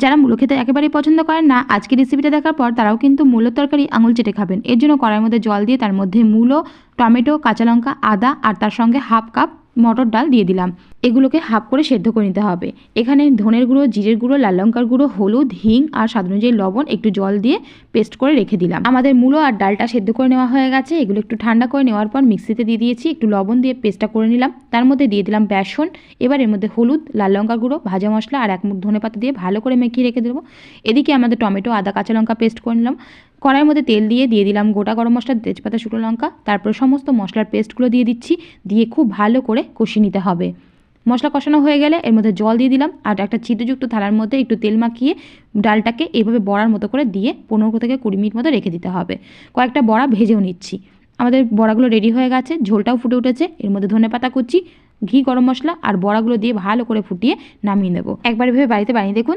যারা মূলো খেতে একেবারেই পছন্দ করেন না, আজকের রেসিপিটা দেখার পর তারাও কিন্তু মূলোর তরকারি আঙুল চেটে খাবেন। এর জন্য কড়াইয়ের মধ্যে জল দিয়ে তার মধ্যে মূলো, টমেটো, কাঁচা লঙ্কা, আদা আর তার সঙ্গে হাফ কাপ মটর ডাল দিয়ে দিলাম। এগুলোকে হাফ করে সেদ্ধ করে নিতে হবে। এখানে ধনের গুঁড়ো, জিরের গুঁড়ো, লাল লঙ্কার গুঁড়ো, হলুদ, হিং আর স্বাদ অনুযায়ী লবণ, একটু জল দিয়ে পেস্ট করে রেখে দিলাম। আমাদের মূলো আর ডালটা সেদ্ধ করে নেওয়া হয়ে গেছে। এগুলো একটু ঠান্ডা করে নেওয়ার পর মিক্সিতে দিয়ে দিয়েছি, একটু লবণ দিয়ে পেস্টটা করে নিলাম। তার মধ্যে দিয়ে দিলাম বেসন। এবার এর মধ্যে হলুদ, লাল লঙ্কার গুঁড়ো, ভাজা মশলা আর এক মুঠ ধনেপাতা দিয়ে ভালো করে মেখে রেখে দেবো। এদিকে আমাদের টমেটো, আদা, কাঁচা লঙ্কা পেস্ট করে নিলাম। কড়াইয়ের মধ্যে তেল দিয়ে দিলাম গোটা গরম মশলা, তেজপাতা, শুকনো লঙ্কা। তারপর সমস্ত মশলার পেস্টগুলো দিয়ে দিচ্ছি, দিয়ে খুব ভালো করে কষিয়ে নিতে হবে। মশলা কষানো হয়ে গেলে এর মধ্যে জল দিয়ে দিলাম আর একটা ছিদ্রযুক্ত থালার মধ্যে একটু তেল মাখিয়ে ডালটাকে এইভাবে বড়ার মতো করে দিয়ে 15 থেকে 20 মিনিট মতো রেখে দিতে হবে। কয়েকটা বড়া ভেজেও নিচ্ছি। আমাদের বড়াগুলো রেডি হয়ে গেছে, ঝোলটাও ফুটে উঠেছে। এর মধ্যে ধনেপাতা কুচি, ঘি, গরম মশলা আর বড়াগুলো দিয়ে ভালো করে ফুটিয়ে নামিয়ে নেব। একবার ভেবে বাড়িতে বানিয়ে দেখুন।